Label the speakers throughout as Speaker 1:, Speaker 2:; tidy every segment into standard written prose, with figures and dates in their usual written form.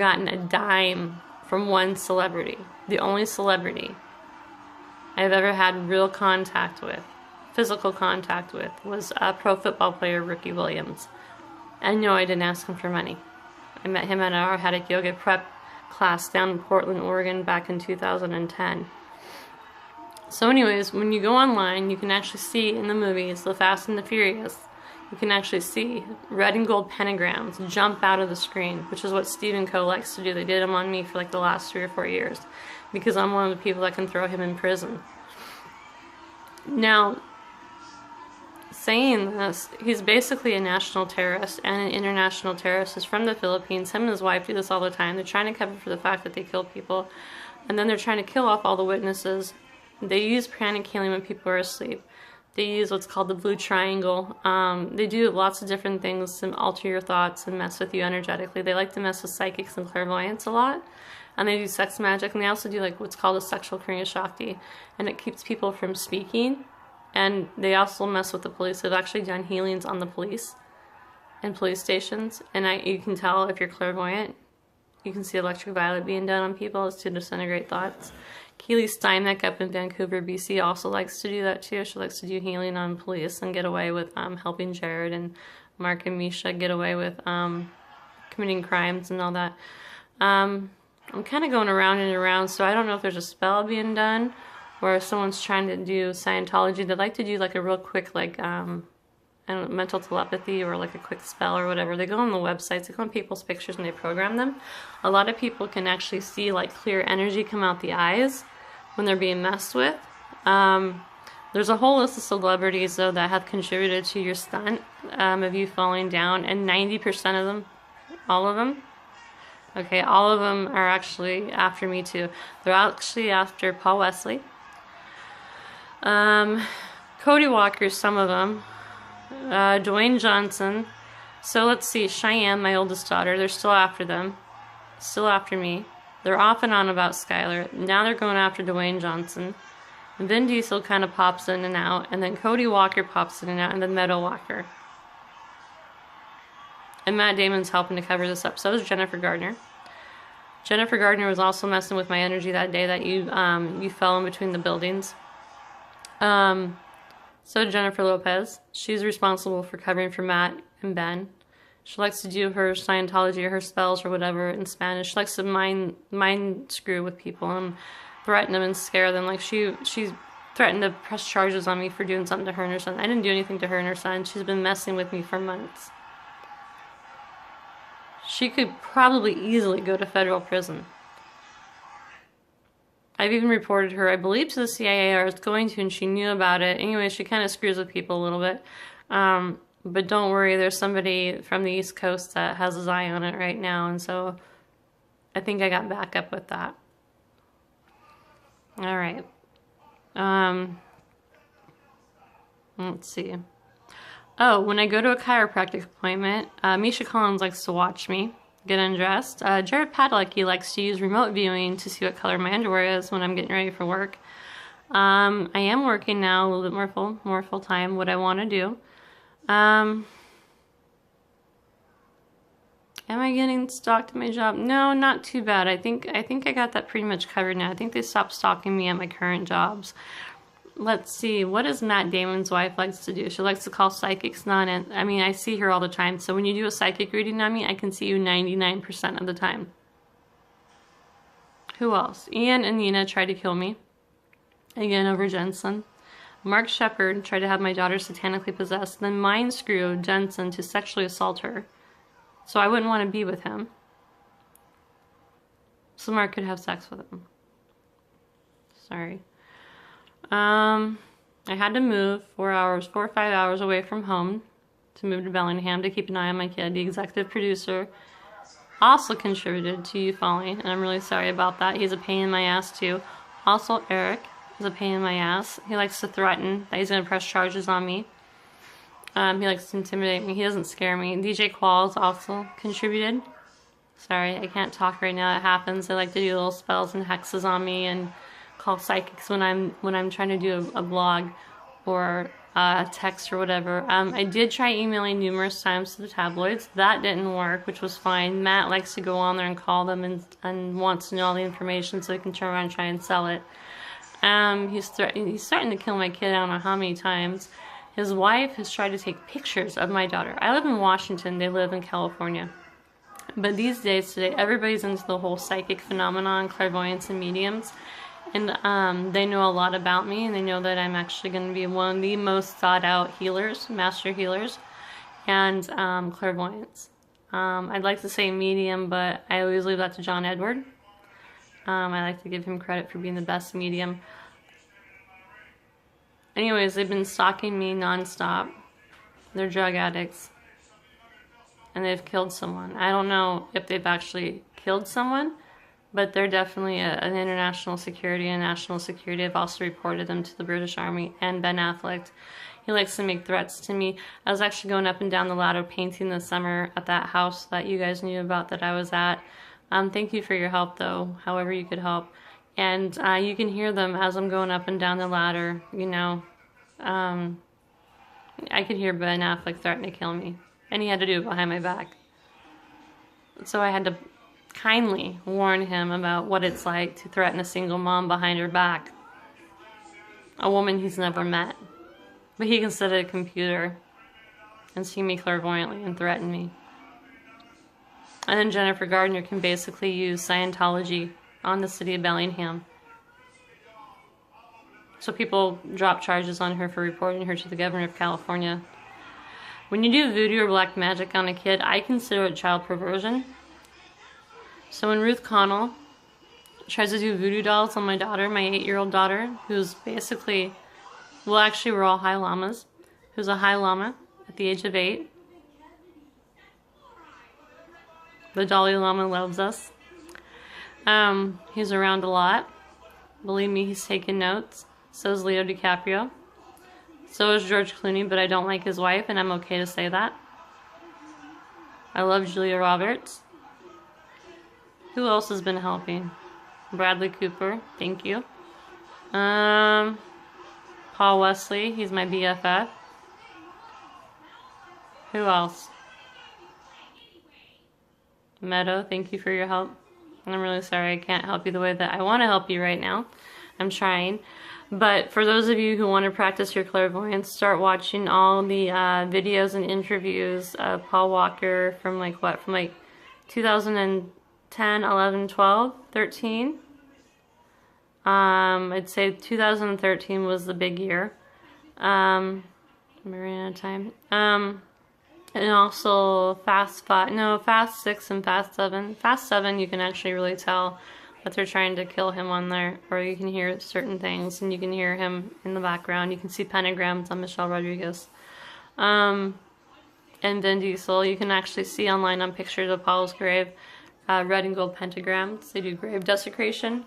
Speaker 1: gotten a dime from one celebrity. The only celebrity I've ever had real contact with, physical contact with, was a pro football player, Ricky Williams. And no, I didn't ask him for money. I met him at our Haddock Yoga Prep class down in Portland, Oregon back in 2010. So anyways, when you go online, you can actually see in the movies, The Fast and the Furious, you can actually see red and gold pentagrams jump out of the screen, which is what Stephen Co likes to do. They did them on me for like the last 3 or 4 years because I'm one of the people that can throw him in prison. Now, saying this, he's basically a national terrorist and an international terrorist. He's from the Philippines. Him and his wife do this all the time. They're trying to cover for the fact that they kill people, and then they're trying to kill off all the witnesses. They use pranic healing when people are asleep. They use what's called the blue triangle. They do lots of different things to alter your thoughts and mess with you energetically. They like to mess with psychics and clairvoyants a lot. And they do sex magic, and they also do like what's called a sexual Kriya Shakti. And it keeps people from speaking. And they also mess with the police. They've actually done healings on the police and police stations. And you can tell if you're clairvoyant. You can see electric violet being done on people. It's to disintegrate thoughts. Keely Steinbeck up in Vancouver, BC also likes to do that too. She likes to do healing on police and get away with helping Jared and Mark and Misha get away with committing crimes and all that. I'm kind of going around and around, so I don't know if there's a spell being done or if someone's trying to do Scientology. They like to do like a real quick like I don't know, mental telepathy or like a quick spell or whatever. They go on the websites, they go on people's pictures and they program them. A lot of people can actually see like clear energy come out the eyes when they're being messed with. There's a whole list of celebrities though that have contributed to your stunt of you falling down, and 90% of them, all of them, okay, all of them are actually after me too. They're actually after Paul Wesley, Cody Walker, some of them, Dwayne Johnson. So let's see, Cheyenne, my oldest daughter, they're still after them, still after me. They're off and on about Skylar. Now they're going after Dwayne Johnson. Vin Diesel kind of pops in and out, and then Cody Walker pops in and out, and then Meadow Walker. And Matt Damon's helping to cover this up. So is Jennifer Gardner. Jennifer Gardner was also messing with my energy that day that you fell in between the buildings. So Jennifer Lopez, she's responsible for covering for Matt and Ben. She likes to do her Scientology or her spells or whatever in Spanish. She likes to mind screw with people and threaten them and scare them. Like she threatened to press charges on me for doing something to her and her son. I didn't do anything to her and her son. She's been messing with me for months. She could probably easily go to federal prison. I've even reported her, I believe, to the CIA, or I was going to, and she knew about it. Anyway, she kind of screws with people a little bit. But don't worry, there's somebody from the East Coast that has his eye on it right now, and so I think I got backup with that. All right. Let's see. Oh, when I go to a chiropractic appointment, Misha Collins likes to watch me get undressed. Jared Padalecki likes to use remote viewing to see what color my underwear is when I'm getting ready for work. I am working now a little bit more full time, what I want to do. Am I getting stalked at my job? No, not too bad. I think I got that pretty much covered now. I think they stopped stalking me at my current jobs. Let's see, what does Matt Damon's wife likes to do? She likes to call psychics I mean, I see her all the time. So when you do a psychic reading on me, I can see you 99% of the time. Who else? Ian and Nina tried to kill me. Again, over Jensen. Mark Shepard tried to have my daughter satanically possessed, then mind screw Jensen to sexually assault her. So I wouldn't want to be with him. So Mark could have sex with him. Sorry. I had to move 4 or 5 hours away from home to move to Bellingham to keep an eye on my kid. The executive producer also contributed to you falling, and I'm really sorry about that. He's a pain in my ass too. Also, Eric is a pain in my ass. He likes to threaten that he's going to press charges on me. He likes to intimidate me. He doesn't scare me. DJ Qualls also contributed. Sorry, I can't talk right now. It happens. They like to do little spells and hexes on me and call psychics when I'm trying to do a blog or text or whatever. I did try emailing numerous times to the tabloids. That didn't work, which was fine. Matt likes to go on there and call them and wants to know all the information so he can turn around and try and sell it. He's starting to kill my kid. I don't know how many times. His wife has tried to take pictures of my daughter. I live in Washington. They live in California. But these days, today, everybody's into the whole psychic phenomenon, clairvoyance, and mediums. And they know a lot about me, and they know that I'm actually going to be one of the most sought-out healers, master healers, and clairvoyance. I'd like to say medium, but I always leave that to John Edward. I like to give him credit for being the best medium. Anyways, they've been stalking me nonstop. They're drug addicts. And they've killed someone. I don't know if they've actually killed someone, but they're definitely an international security and national security. I've also reported them to the British Army and Ben Affleck. He likes to make threats to me. I was actually going up and down the ladder painting this summer at that house that you guys knew about that I was at. Thank you for your help, though, however you could help. And you can hear them as I'm going up and down the ladder, you know. I could hear Ben Affleck threatening to kill me. And he had to do it behind my back. So I had to kindly warn him about what it's like to threaten a single mom behind her back. A woman he's never met. But he can sit at a computer and see me clairvoyantly and threaten me. And then Jennifer Gardner can basically use Scientology on the city of Bellingham. So people drop charges on her for reporting her to the governor of California. When you do voodoo or black magic on a kid, I consider it child perversion. So when Ruth Connell tries to do voodoo dolls on my daughter, my 8-year-old daughter, who's basically, well, actually we're all high lamas, who's a high lama at the age of 8. The Dalai Lama loves us. He's around a lot. Believe me, he's taking notes. So is Leo DiCaprio. So is George Clooney, but I don't like his wife, and I'm okay to say that. I love Julia Roberts. Who else has been helping? Bradley Cooper, thank you. Paul Wesley, he's my BFF. Who else? Meadow, thank you for your help. I'm really sorry I can't help you the way that I want to help you right now. I'm trying. But for those of you who want to practice your clairvoyance, start watching all the videos and interviews of Paul Walker from like 2010, 11, 12, 13. I'd say 2013 was the big year. I'm running out of time. And also Fast 6 and Fast 7. Fast 7 you can actually really tell that they're trying to kill him on there, or you can hear certain things, and you can hear him in the background. You can see pentagrams on Michelle Rodriguez. And Vin Diesel, you can actually see online on pictures of Paul's grave, red and gold pentagrams. They do grave desecration,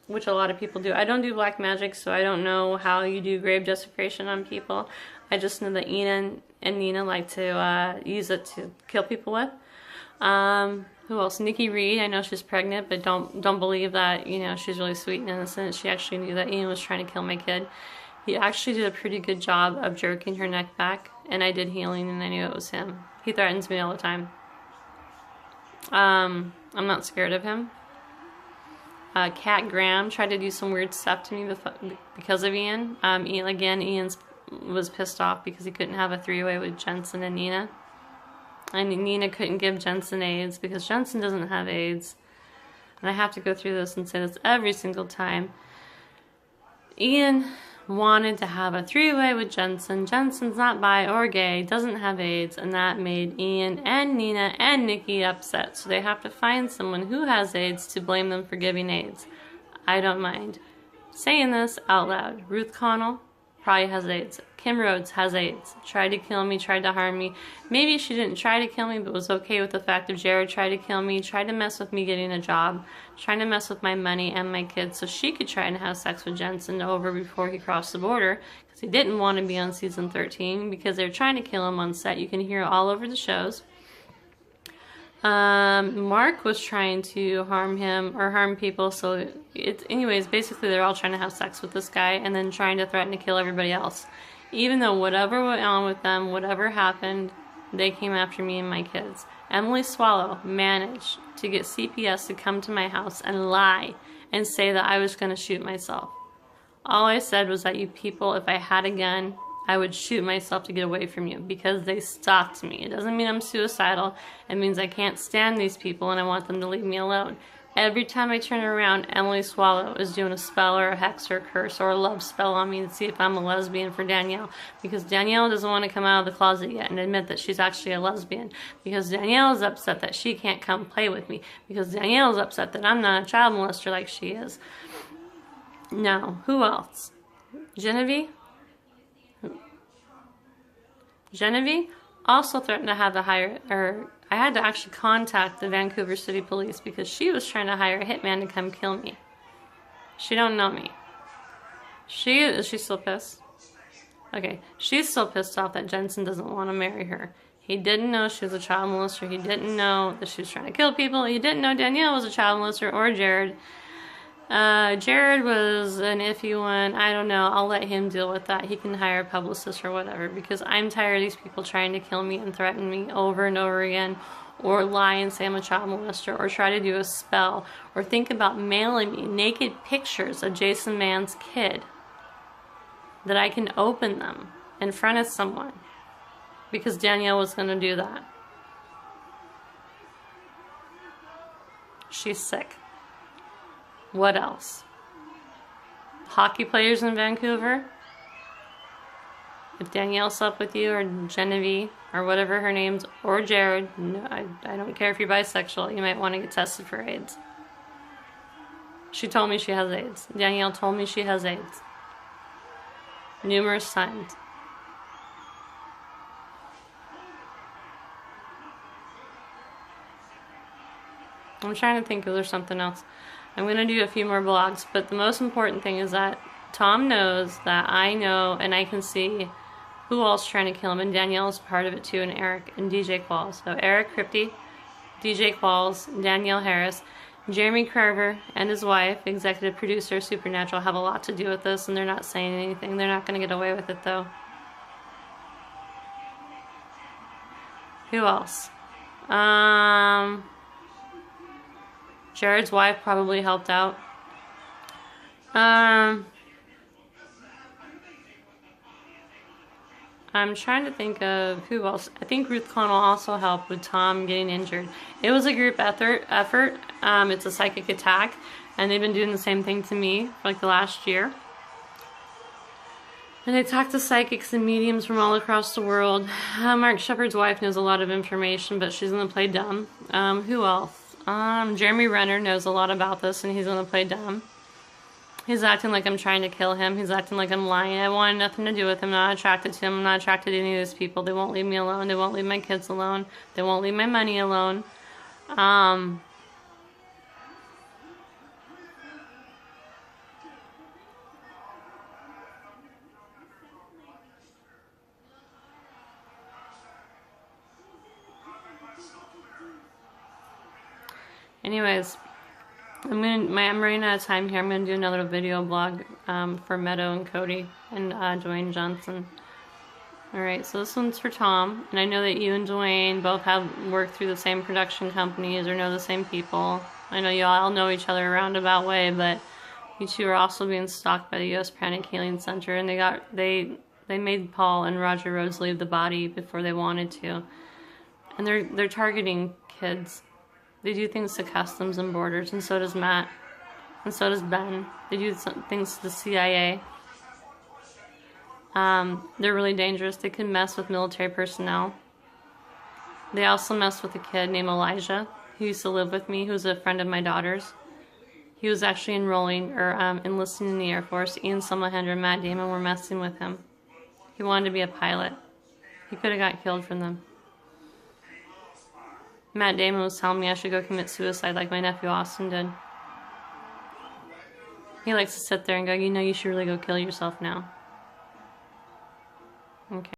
Speaker 1: which a lot of people do. I don't do black magic, so I don't know how you do grave desecration on people. I just know that Ian and Nina like to use it to kill people with. Who else? Nikki Reed. I know she's pregnant, but don't believe that, you know, she's really sweet and innocent. She actually knew that Ian was trying to kill my kid. He actually did a pretty good job of jerking her neck back, and I did healing, and I knew it was him. He threatens me all the time. I'm not scared of him. Kat Graham tried to do some weird stuff to me because of Ian. Ian was pissed off because he couldn't have a three-way with Jensen and Nina. And Nina couldn't give Jensen AIDS because Jensen doesn't have AIDS. And I have to go through this and say this every single time. Ian wanted to have a three-way with Jensen. Jensen's not bi or gay, doesn't have AIDS, and that made Ian and Nina and Nikki upset. So they have to find someone who has AIDS to blame them for giving AIDS. I don't mind saying this out loud. Ruth Connell probably has AIDS. Kim Rhodes has AIDS. Tried to kill me, tried to harm me. Maybe she didn't try to kill me, but was okay with the fact that Jared tried to kill me, tried to mess with me getting a job, trying to mess with my money and my kids so she could try and have sex with Jensen over before he crossed the border, because he didn't want to be on season 13 because they were trying to kill him on set. You can hear it all over the shows. Mark was trying to harm him or harm people, so anyways, basically they're all trying to have sex with this guy and then trying to threaten to kill everybody else. Even though whatever went on with them, whatever happened, they came after me and my kids. Emily Swallow managed to get CPS to come to my house and lie and say that I was going to shoot myself. All I said was that you people, if I had a gun, I would shoot myself to get away from you because they stalked me. It doesn't mean I'm suicidal. It means I can't stand these people and I want them to leave me alone. Every time I turn around, Emily Swallow is doing a spell or a hex or a curse or a love spell on me to see if I'm a lesbian for Danielle. Because Danielle doesn't want to come out of the closet yet and admit that she's actually a lesbian. Because Danielle is upset that she can't come play with me. Because Danielle is upset that I'm not a child molester like she is. Now, who else? Genevieve? Genevieve also threatened to have I had to actually contact the Vancouver City Police because she was trying to hire a hitman to come kill me. She don't know me. Is she still pissed? Okay, she's still pissed off that Jensen doesn't want to marry her. He didn't know she was a child molester. He didn't know that she was trying to kill people. He didn't know Danielle was a child molester or Jared. Jared was an iffy one. I don't know. I'll let him deal with that. He can hire a publicist or whatever because I'm tired of these people trying to kill me and threaten me over and over again, or lie and say I'm a child molester, or try to do a spell, or think about mailing me naked pictures of Jason Mann's kid that I can open them in front of someone because Danielle was going to do that. She's sick. What else? Hockey players in Vancouver? If Danielle slept with you, or Genevieve, or whatever her name's, or Jared, no, I don't care if you're bisexual, you might want to get tested for AIDS. She told me she has AIDS. Danielle told me she has AIDS. Numerous times. I'm trying to think if there's something else. I'm going to do a few more blogs, but the most important thing is that Tom knows that I know and I can see who else is trying to kill him, and Danielle is part of it too, and Eric and DJ Qualls. So Eric Kripke, DJ Qualls, Danielle Harris, Jeremy Carver and his wife, executive producer of Supernatural, have a lot to do with this, and they're not saying anything. They're not going to get away with it though. Who else? Jared's wife probably helped out. I'm trying to think of who else. I think Ruth Connell also helped with Tom getting injured. It was a group effort. It's a psychic attack, and they've been doing the same thing to me for like the last year. And I talked to psychics and mediums from all across the world. Mark Shepard's wife knows a lot of information, but she's going to play dumb. Who else? Jeremy Renner knows a lot about this, and he's going to play dumb. He's acting like I'm trying to kill him. He's acting like I'm lying. I wanted nothing to do with him. I'm not attracted to him. I'm not attracted to any of these people. They won't leave me alone. They won't leave my kids alone. They won't leave my money alone. Anyways, I'm running out of time here. I'm gonna do another video blog for Meadow and Cody and Dwayne Johnson. Alright, so this one's for Tom, and I know that you and Dwayne both have worked through the same production companies or know the same people. I know you all know each other a roundabout way, but you two are also being stalked by the U.S. Pranic Healing Center, and they made Paul and Roger Rhodes leave the body before they wanted to, and they're targeting kids. They do things to Customs and Borders, and so does Matt, and so does Ben. They do things to the CIA. They're really dangerous. They can mess with military personnel. They also mess with a kid named Elijah, who used to live with me, who's a friend of my daughter's. He was actually enlisting in the Air Force. Ian Somerhalder and Matt Damon were messing with him. He wanted to be a pilot. He could have got killed from them. Matt Damon was telling me I should go commit suicide like my nephew Austin did. He likes to sit there and go, you know, you should really go kill yourself now. Okay.